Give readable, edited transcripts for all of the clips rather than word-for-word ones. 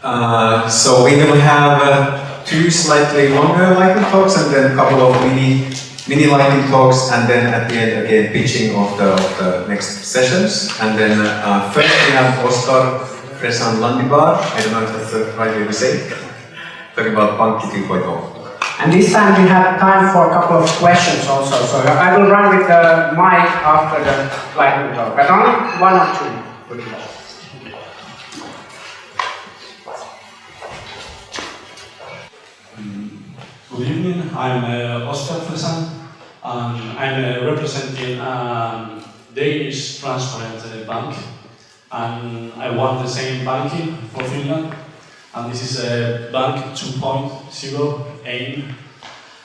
So we will have two slightly longer lightning talks and then a couple of mini lightning talks, and then at the end again pitching of the next sessions. And then first we have Oscar Fresan Landibar. I don't know if that's the right way to say it. Talking about Pankki 2.0. And this time we have time for a couple of questions also. So I will run with the mic after the lightning talk, but only one or two. Good evening, I'm Oscar Fresan. I'm representing Danish Transparent Bank, and I want the same banking for Finland. And this is a Bank 2.0 aim.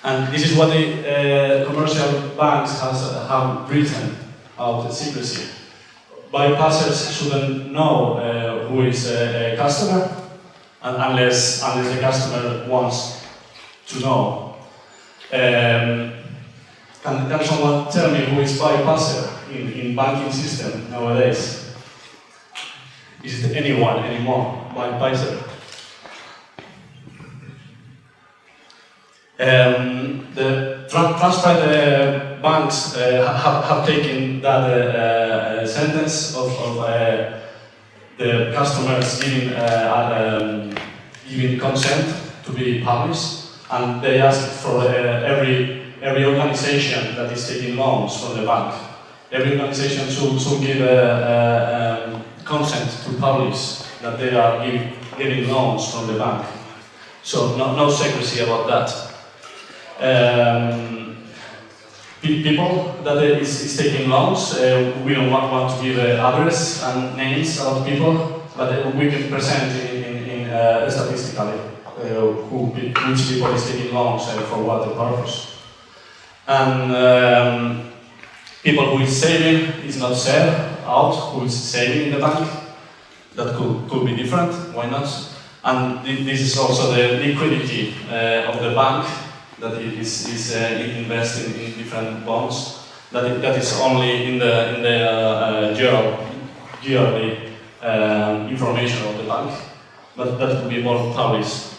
And this is what the commercial banks have written about secrecy. Bypassers shouldn't know who is a customer, and unless the customer wants to know. Can someone tell me who is bypasser in banking system nowadays? Is it anyone anymore bypasser? The transparent banks have taken that sentence of the customers giving consent to be published, and they ask for every organization that is taking loans from the bank. Every organization should give consent to publish that they are getting loans from the bank. So no secrecy about that. People that is taking loans, we don't want to give address and names of people, but we can present in statistically which people is taking loans and for what the purpose. And people who is saving is not said out, who is saving in the bank. That could be different, why not? And this is also the liquidity of the bank, that it is investing in different bonds. That is only in the yearly information of the bank, but that could be more published.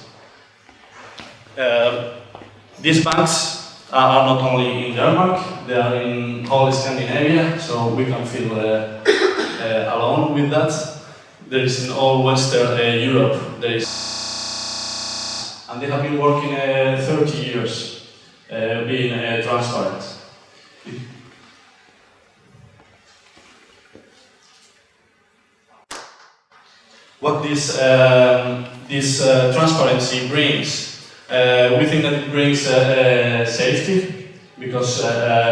These banks are not only in Denmark, they are in whole Scandinavia, so we can feel alone with that. There is in all Western Europe, there is, and they have been working 30 years being transparent. What this transparency brings, we think that it brings safety, because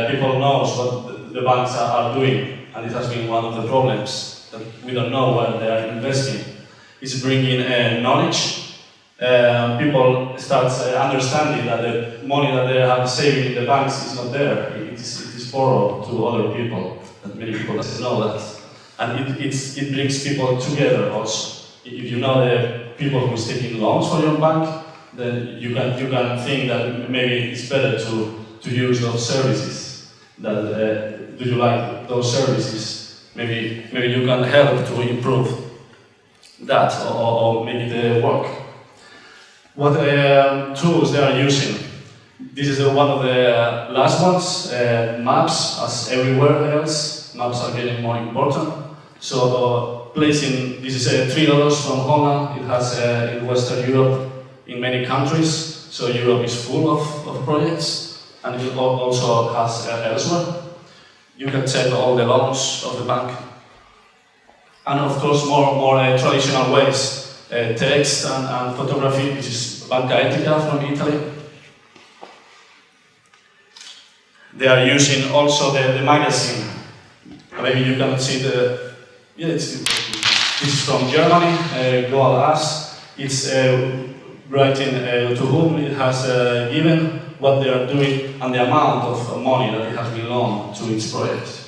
people knows what the banks are doing, and it has been one of the problems that we don't know where they are investing. It's bringing knowledge. People start understanding that the money that they have saving in the banks is not there. It is borrowed to other people. That many people don't know that, and it brings people together also. If you know the people who is taking loans for your bank, then you can think that maybe it's better to use those services. That do you like those services? Maybe you can help to improve that or make it work. What tools they are using? This is one of the last ones. Maps, as everywhere else, maps are getting more important. So placing, this is $3 from Holland. It has in Western Europe, in many countries. So Europe is full of projects, and it also has elsewhere. You can check all the loans of the bank. And of course, more traditional ways, text and photography, which is Banca Etica from Italy. They are using also the magazine. Maybe you cannot see the, this is from Germany, Global As. It's writing to whom it has given, what they are doing, and the amount of money that it has been loaned to each project.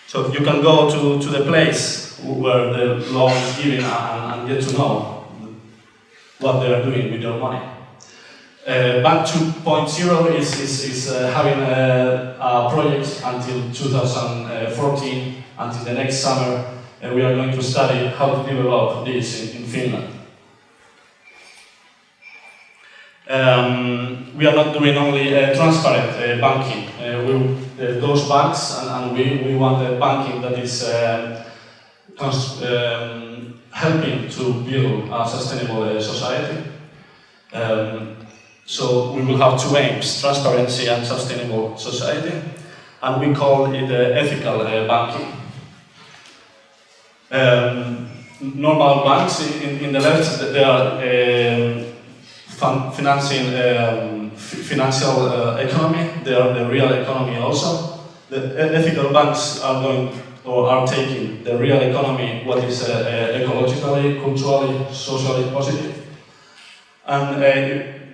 So you can go to the place where the loan is given and get to know what they are doing with your money. Bank 2.0 is having a project until 2014, until the next summer, we are going to study how to develop this in Finland. We are not doing only transparent banking. Those banks, and we want a banking that is helping to build a sustainable society. So we will have two aims: transparency and sustainable society, and we call it ethical banking. Normal banks in the left, they are financing financial economy. They are the real economy also. The ethical banks are going or are taking the real economy, what is ecologically, culturally, socially positive. And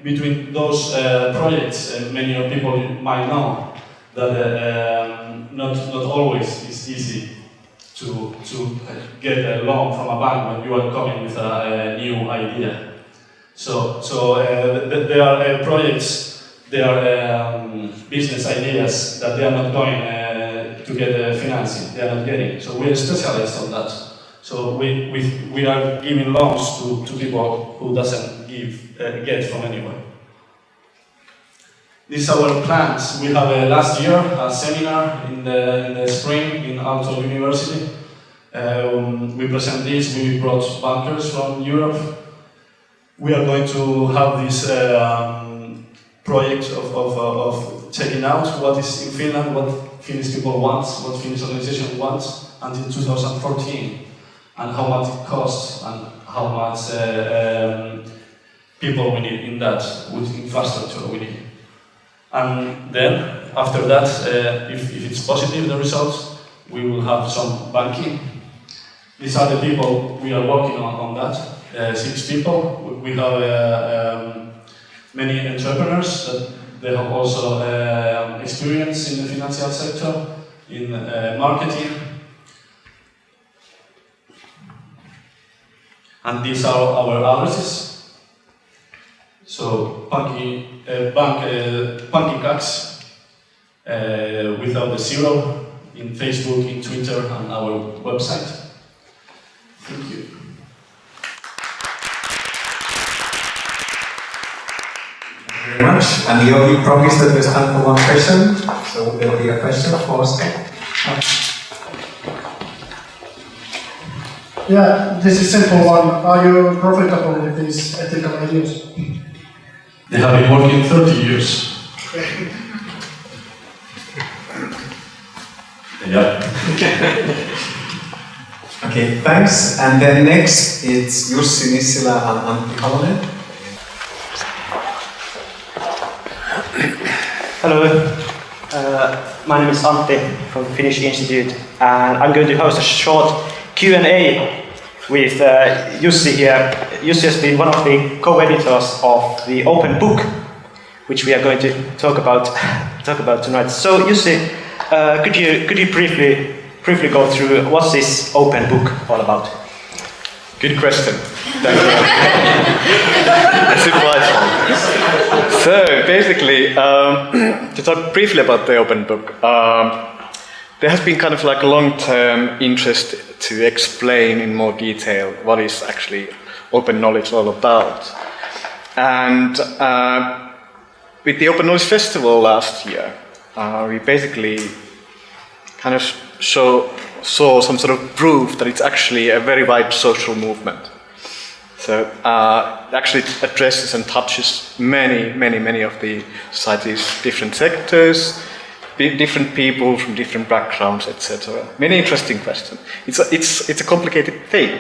between those projects, many people might know that not always is easy to get a loan from a bank when you are coming with a new idea. So there are projects, there are business ideas that they are not going to get financing, they are not getting. So we are specialists on that. So we are giving loans to people who doesn't get from anywhere. These are our plans. We have last year a seminar in the spring in Aalto University. We present this, we brought bankers from Europe. We are going to have this project of checking out what is in Finland, what Finnish people want, what Finnish organization wants until 2014, and how much it costs, and how much people we need in that, with infrastructure we need. And then, after that, if it's positive, the results, we will have some banking. These are the people we are working on that. 6 people. We have many entrepreneurs that they have also experience in the financial sector, in marketing. And these are our addresses. So Pankin Kaksi without the zero, in Facebook, in Twitter, and our website. Thank you. Very much. And you promised that there's time for one question, so there will be a question, of course. Yeah, this is a simple one. Are you profitable with these ethical ideas? They have been working 30 years. Yeah. Okay, thanks. And then next, it's Jussi Nissilä and Antti Halonen. Hello, my name is Antti from Finnish Institute, and I'm going to host a short Q&A with Jussi here. Jussi has been one of the co-editors of the open book, which we are going to talk about tonight. So Jussi, could you briefly go through what's this open book all about? Good question. Thank you. That's implied. So basically, to talk briefly about the open book, there has been kind of like a long-term interest to explain in more detail what is actually open knowledge all about. And with the Open Knowledge Festival last year, we basically kind of saw some sort of proof that it's actually a very wide social movement. So it actually addresses and touches many of the society's different sectors, different people from different backgrounds, etc. Many interesting questions. It's a complicated thing,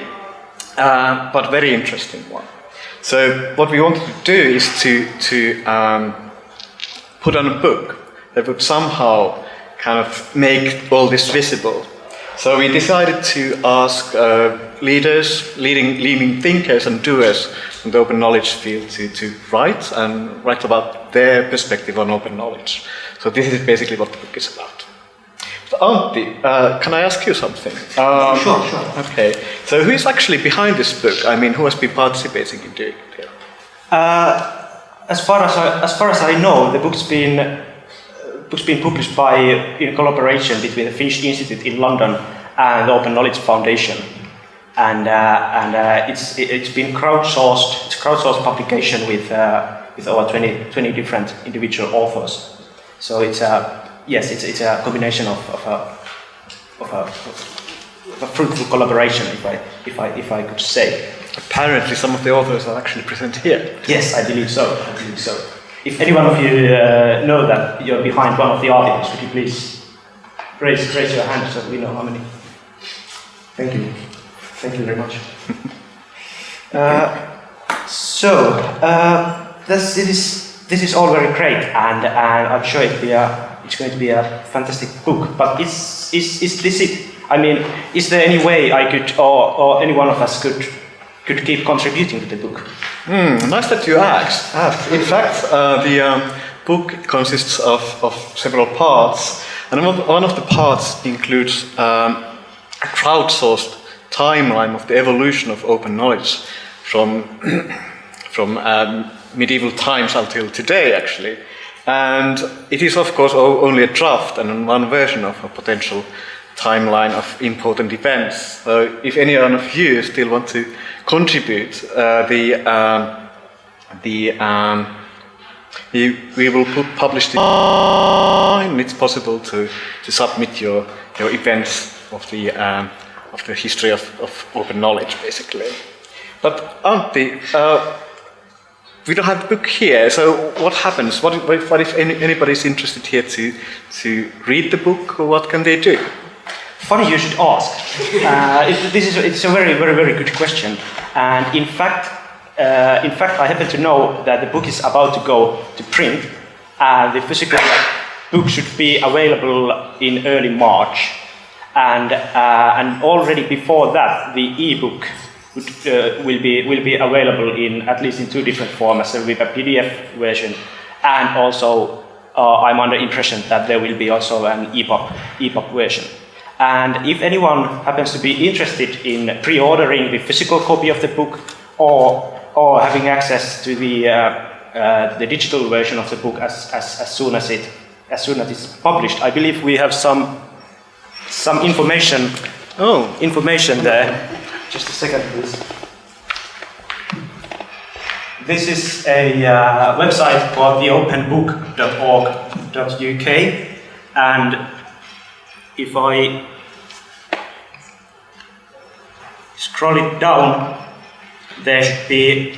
but very interesting one. So what we wanted to do is to put on a book that would somehow kind of make all this visible. So we decided to ask leading thinkers and doers from the open knowledge field to write about their perspective on open knowledge. So this is basically what the book is about. So Antti, can I ask you something? Sure. Okay. So who is actually behind this book? I mean, who has been participating in doing it? As far as I know, the book's been published in collaboration between the Finnish Institute in London and the Open Knowledge Foundation. And it's been crowdsourced. It's a crowdsourced publication with over 20 different individual authors. So it's it's a combination of a fruitful collaboration, if I could say. Apparently, some of the authors are actually present here. Yes, I believe so. If any one of you know that you're behind one of the articles, would you please raise your hand so we know how many? Thank you. Thank you very much. This is all very great, and I'm sure it's going to be a fantastic book. But is this it? I mean, is there any way I could, or any one of us could keep contributing to the book? Nice that you asked. In fact, the book consists of several parts, and one of the parts includes a crowdsourced timeline of the evolution of open knowledge from medieval times until today, actually. And it is, of course, only a draft and one version of a potential timeline of important events. So if any one of you still want to contribute, we will publish the and it's possible to submit your events of the history of open knowledge, basically. But Antti, we don't have the book here, so what happens? What if anybody's interested here to read the book, or what can they do? Funny you should ask. It's a very, very, very good question. And in fact, I happen to know that the book is about to go to print. The physical book should be available in early March, and already before that, the e-book will be available in at least in 2 different formats. There will be a PDF version, and also I'm under impression that there will be also an EPUB version. And if anyone happens to be interested in pre-ordering the physical copy of the book, or having access to the digital version of the book as soon as it's published, I believe we have some information. Information there. Just a second, please. This is a website called theopenbook.org.uk, and if I scroll it down, there should be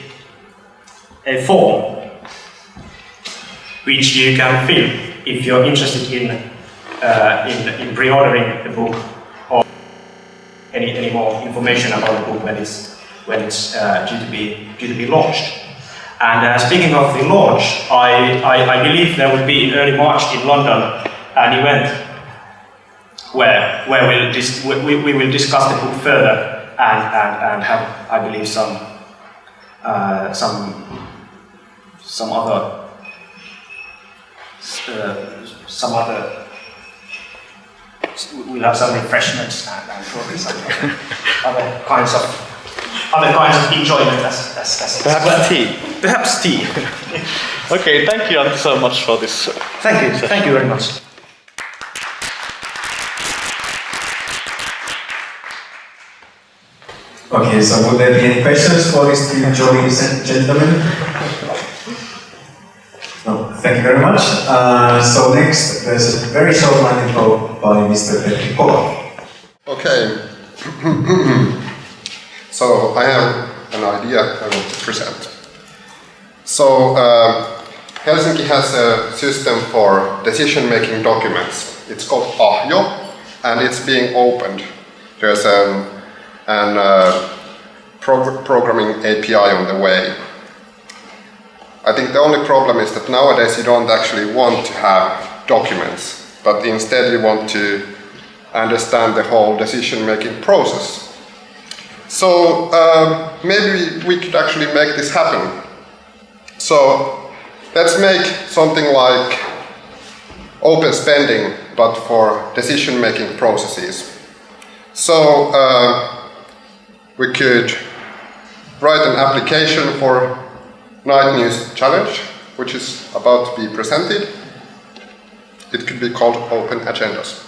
a form which you can fill if you're interested in pre-ordering the book, or any more information about the book when it's due to be launched. And speaking of the launch, I believe there will be in early March in London an event where we will discuss the book further and have, I believe, some other. We'll have some refreshments and probably some other kinds of enjoyment as Perhaps well. tea. Perhaps tea. Okay, thank you Antti so much for this. Thank you very much. Okay, so would there be any questions for these 2 jolly gentlemen? No, thank you very much. So next, there's a very short line info by Mr. Petri Kola. Okay. So I have an idea I want to present. So Helsinki has a system for decision-making documents. It's called Ahjo, and it's being opened. There's an programming API on the way. I think the only problem is that nowadays you don't actually want to have documents, but instead you want to understand the whole decision-making process. So maybe we could actually make this happen. So let's make something like open spending, but for decision-making processes. So we could write an application for Night News Challenge, which is about to be presented. It could be called Open Agendas.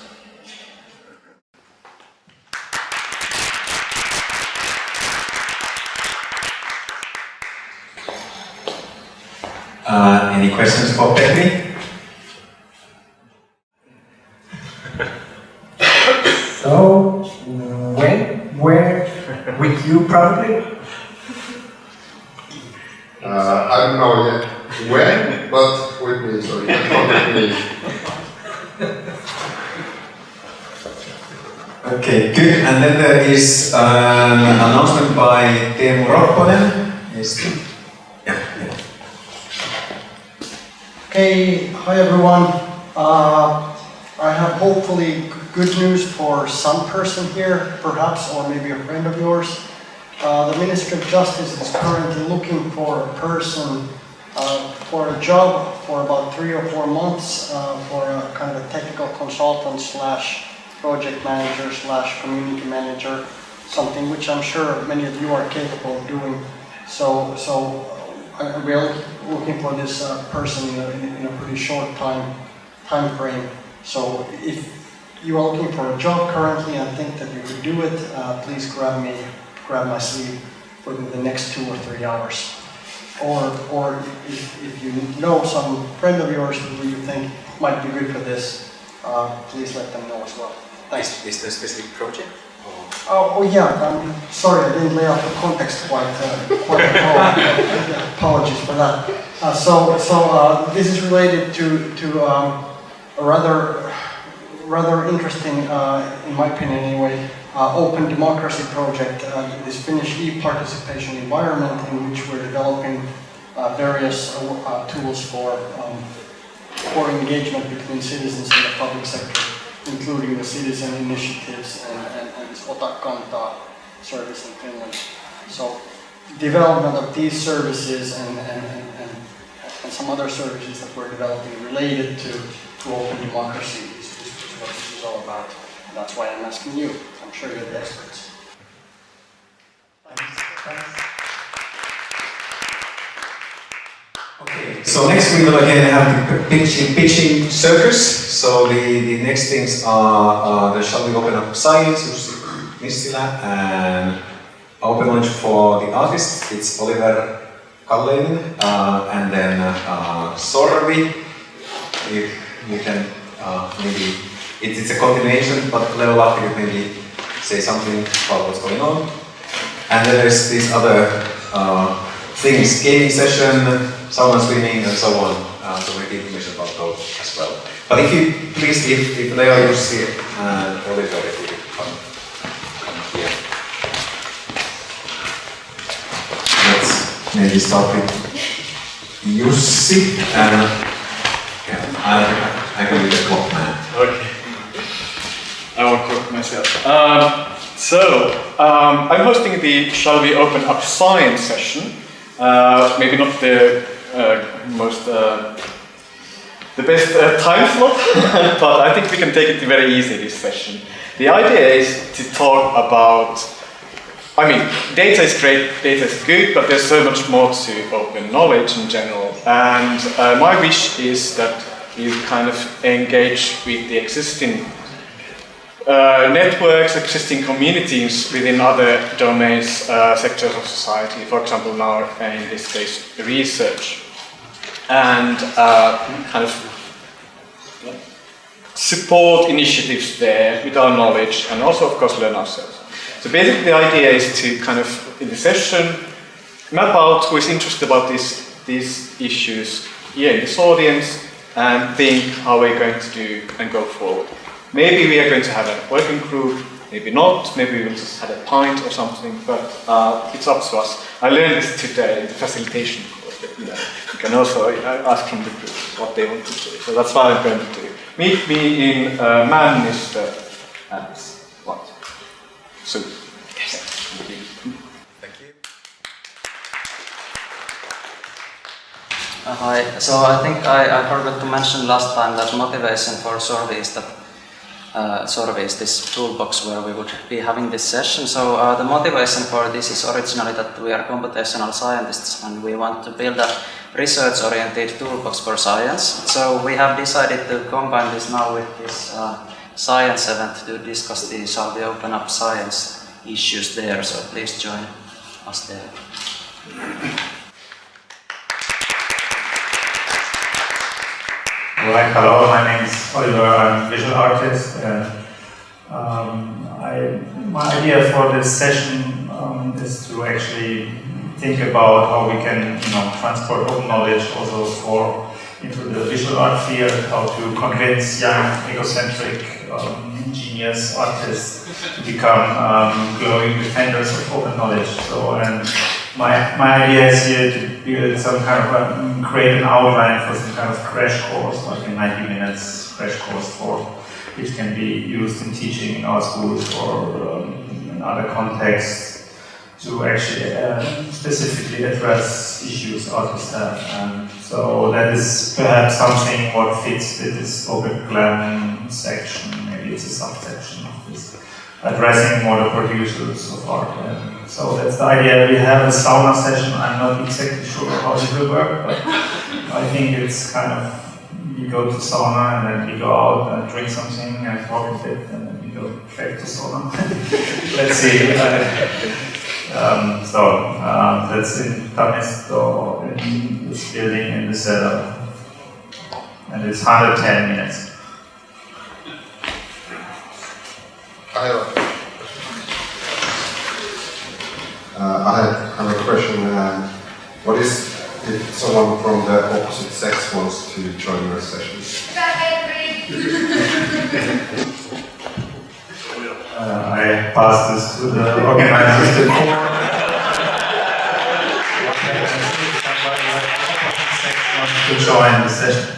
Any questions for Petri? So, when, where, with you probably? I don't know yet when, but with me, so you can contact me. Okay, good. And then there is an announcement by Teemu Ropponen. Yeah. Okay, hi everyone. I have hopefully good news for some person here, perhaps, or maybe a friend of yours. The Ministry of Justice is currently looking for a person for a job for about 3 or 4 months for a kind of a technical consultant slash project manager slash community manager, something which I'm sure many of you are capable of doing. So we're looking for this person in a pretty short time frame. So if you are looking for a job currently and think that you could do it, please grab my sleeve within the next 2 or 3 hours. Or if you know some friend of yours who you think might be good for this, please let them know as well. Thanks. Is there a specific project? Oh yeah, I'm sorry I didn't lay out the context quite well. Apologies for that. This is related to a rather interesting, in my opinion anyway, open democracy project, this Finnish e-participation environment in which we're developing various tools for engagement between citizens and the public sector, including the citizen initiatives and Ota Kantaa service in Finland. So development of these services and some other services that we're developing related to open democracy is what this is all about. And that's why I'm asking you. I'm sure you're the experts. Okay, so next we will again have the pitching circus. So the next things are the Shall We Open Up Science, Jussi Nissilä, and open lunch for the artists. It's Oliver Kalleinen, and then Sorvi. You can maybe, it's a continuation, but level up, you maybe say something about what's going on. And then there's these other things, gaming session, sauna swimming, and so on. So we give information about those as well. But if you please, if Leo, Jussi, and Oliver, if you come here. Let's maybe start with Jussi, and I can be the clock man. Okay. I won't quote myself. I'm hosting the Shall We Open Up Science session. Maybe not the the best time slot, but I think we can take it very easy this session. The idea is to talk about, data is great, data is good, but there's so much more to open knowledge in general. And my wish is that you kind of engage with the existing networks, existing communities within other domains, sectors of society, for example now in this case research, and kind of support initiatives there with our knowledge and also of course learn ourselves. So basically the idea is to kind of in the session map out who is interested about these issues here in this audience and think how we're going to do and go forward. Maybe we are going to have a working group, maybe not, maybe we'll just have a pint or something, but it's up to us. I learned this today in the facilitation course, but you can also ask from the group what they want to do. So that's what I'm going to do. Meet me in Männistö at what? So, yes. Thank you. Thank you. Hi. So I think I forgot to mention last time that motivation for Sorvi is that Sorvi is this toolbox where we would be having this session. So the motivation for this is originally that we are computational scientists and we want to build a research-oriented toolbox for science. So we have decided to combine this now with this science event to discuss the Shall We Open Up Science issues there. So please join us there. Right, hello, my name is Oliver, I'm a visual artist. My idea for this session is to actually think about how we can transport open knowledge also into the visual art field, how to convince young, egocentric, ingenious artists to become glowing defenders of open knowledge. So, and my idea is here to build some kind of create an outline for some kind of crash course, like a 90 minutes crash course which can be used in teaching in our schools or in other contexts to actually specifically address issues artists have. And so that is perhaps something what fits with this Open Glam section. Maybe it's a subsection of this, addressing more the producers of art. And so that's the idea. We have a sauna session. I'm not exactly sure how it will work, but I think it's kind of, we go to sauna and then we go out and drink something and talk a bit and then we go back to sauna. Let's see. That's in Tamisto, in this building in the cellar, and it's 110 minutes. I have a question. What is if someone from the opposite sex wants to join your sessions? I pass this to the organizers to join the session.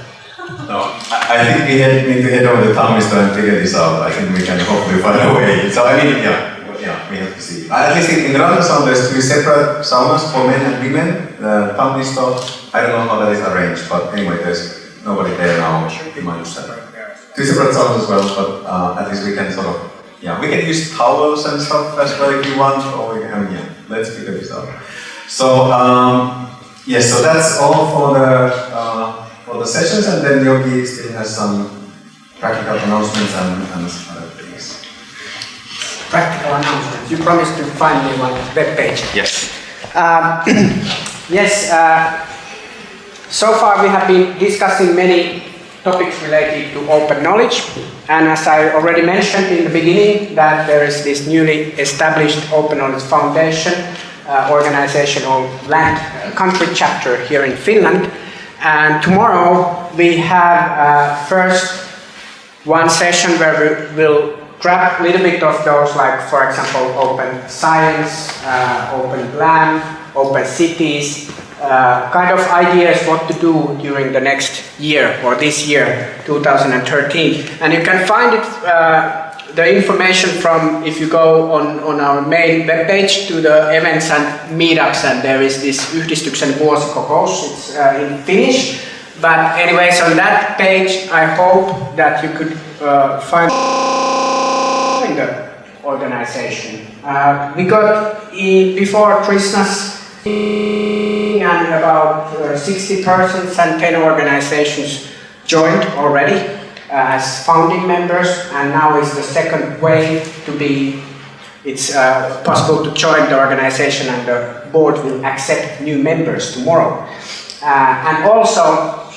No, I think we need to head over the Tamisto and figure this out. I think we can hopefully find a way. So I mean, we have to see. At least in Rantasound there's 2 separate saunas for men and women. Tamisto, I don't know how that is arranged, but anyway, there's nobody there now in my understanding. 2 separate saunas as well, but at least we can sort of, we can use towels and stuff as well if you want, or we can, let's figure this out. So, yes, so that's all for the sessions, and then Yogi still has some practical announcements and other things. Practical announcements. You promised to find me one web page. Yes. Yes. So far we have been discussing many topics related to open knowledge, and as I already mentioned in the beginning, that there is this newly established Open Knowledge Foundation organization or land country chapter here in Finland. And tomorrow we have first one session where we will grab a little bit of those, like for example open science, open land, open cities, kind of ideas what to do during the next year or this year 2013. And you can find it the information from, if you go on our main webpage to the events and meetups, and there is this Yhdistyksen vuosikokous, it's in Finnish. But anyways, on that page I hope that you could find the organization. We got before Christmas and about 60 persons and 10 organizations joined already as founding members, and now is the second wave to be, it's possible to join the organization, and the board will accept new members tomorrow. And also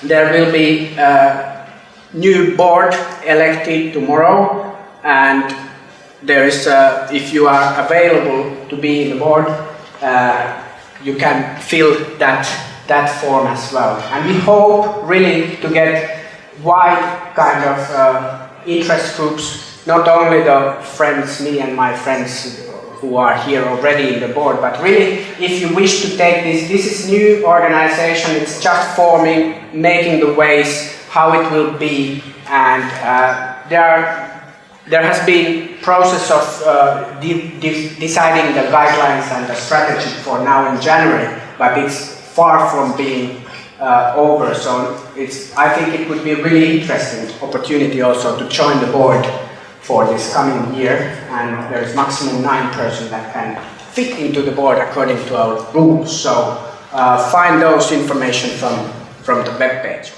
there will be a new board elected tomorrow, and there is, if you are available to be in the board, you can fill that form as well. And we hope really to get wide kind of interest groups, not only the friends, me and my friends who are here already in the board, but really if you wish to take this is new organization, it's just forming, making the ways how it will be, and there has been process of deciding the guidelines and the strategy for now in January, but it's far from being over. So I think it would be a really interesting opportunity also to join the board for this coming year, and there's maximum 9 persons that can fit into the board according to our rules. So find those information from the webpage.